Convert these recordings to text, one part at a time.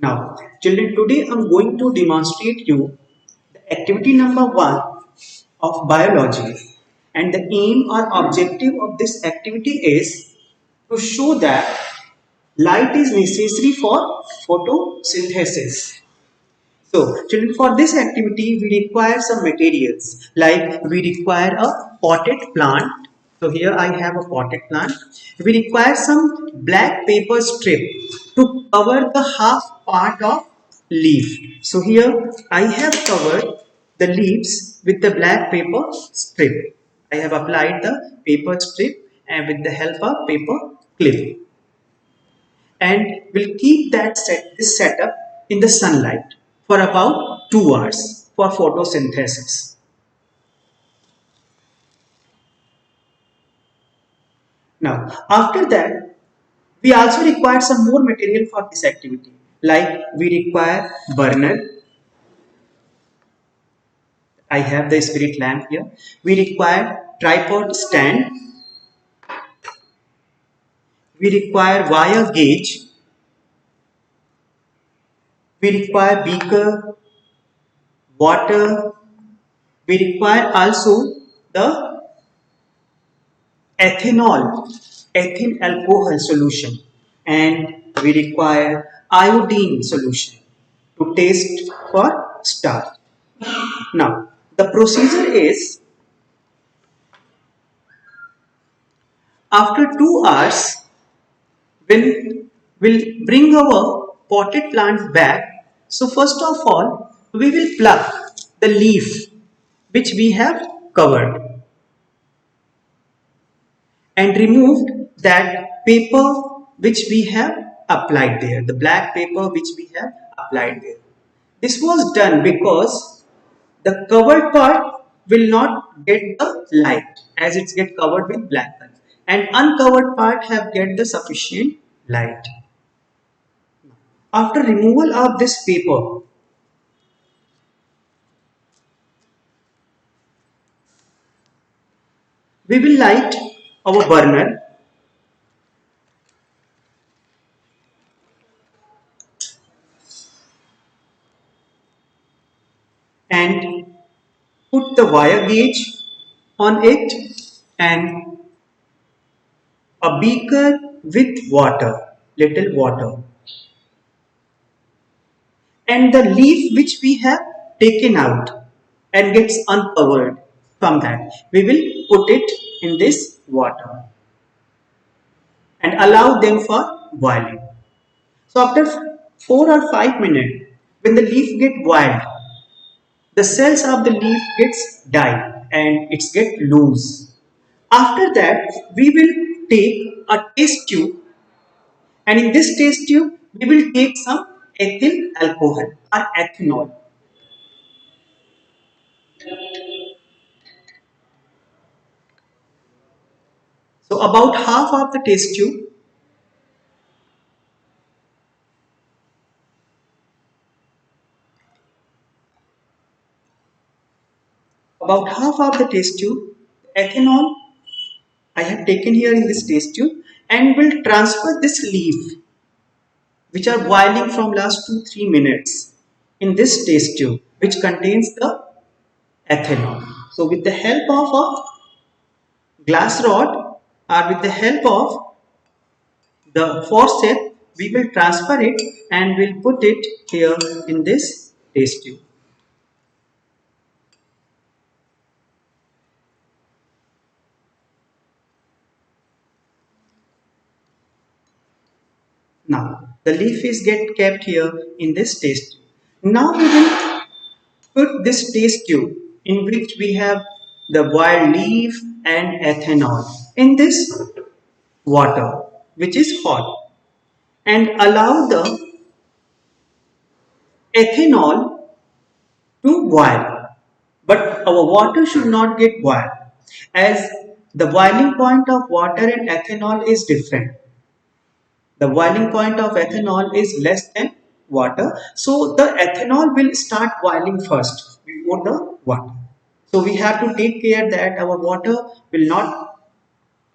Now, children, today I'm going to demonstrate you the activity number 1 of biology, and the aim or objective of this activity is to show that light is necessary for photosynthesis. So, children, for this activity, we require some materials like we require a potted plant. So, here I have a potted plant. We require some black paper strip to cover the half part of leaf. So, here I have covered the leaves with the black paper strip. I have applied the paper strip and with the help of paper clip, and we'll keep this setup in the sunlight for about 2 hours for photosynthesis. Now, after that, we also require some more material for this activity. Like we require burner. I have the spirit lamp here. We require tripod stand. We require wire gauge. We require beaker, water. We require also the ethanol, ethyl alcohol solution, and we require iodine solution to taste for starch. Now, the procedure is after 2 hours, when we'll bring our potted plants back. So, first of all, we will pluck the leaf which we have covered and removed that paper which we have applied there, the black paper which we have applied there. This was done because the covered part will not get the light as it's get covered with black color, and uncovered part have get the sufficient light. After removal of this paper, we will light our burner and put the wire gauge on it and a beaker with water, little water, and the leaf which we have taken out and gets uncovered from that, we will put it in this water and allow them for boiling. So after 4 or 5 minutes, when the leaf get boiled, the cells of the leaf gets die and it's get loose. After that, we will take a test tube, and in this test tube, we will take some ethyl alcohol or ethanol. So about half of the test tube, ethanol I have taken here in this test tube, and will transfer this leaf which are boiling from last 2-3 minutes in this test tube which contains the ethanol. So with the help of a glass rod or with the help of the forceps, we will transfer it and we'll put it here in this test tube. Now the leaf is get kept here in this test tube. Now we will put this test tube in which we have the boiled leaf and ethanol in this water which is hot, and allow the ethanol to boil. But our water should not get boiled, as the boiling point of water and ethanol is different. The boiling point of ethanol is less than water, so the ethanol will start boiling first before the water. So we have to take care that our water will not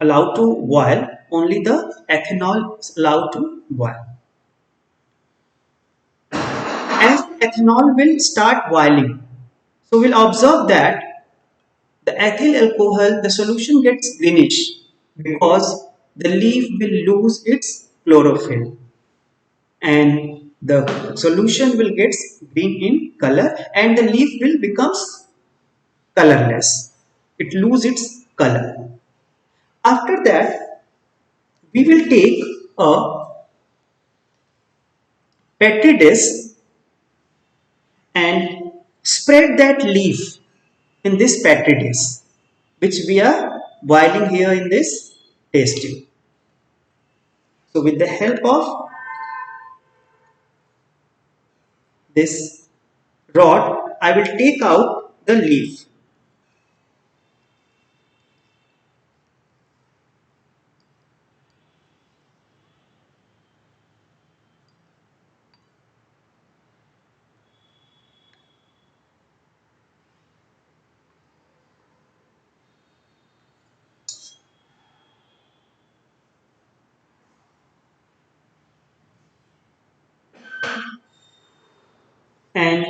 allow to boil, only the ethanol is allowed to boil. ethanol will start boiling. So we'll observe that the ethyl alcohol, the solution gets greenish because the leaf will lose its chlorophyll and the solution will get green in color and the leaf will becomes colorless. It loses its color. After that, we will take a petri dish and spread that leaf in this petri dish which we are boiling here in this test tube. So with the help of this rod, I will take out the leaf. And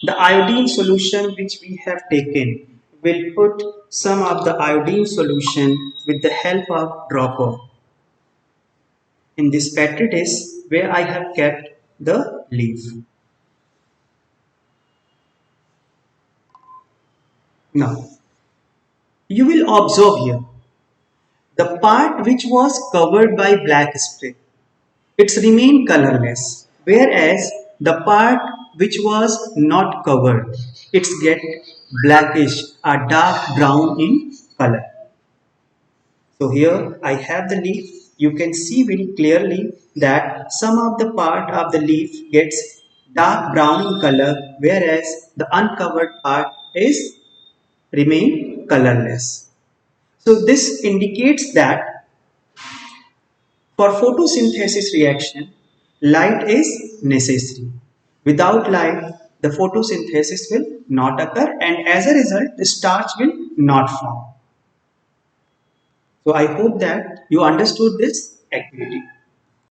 the iodine solution which we have taken, will put some of the iodine solution with the help of dropper in this petri dish where I have kept the leaf. Now you will observe here the part which was covered by black spray, it's remained colorless, whereas the part which was not covered, it's get blackish or dark brown in color. So here I have the leaf. You can see very clearly that some of the part of the leaf gets dark brown in color, whereas the uncovered part is remain colorless. So this indicates that for photosynthesis reaction, light is necessary. Without light, the photosynthesis will not occur and as a result, the starch will not form. So I hope that you understood this activity.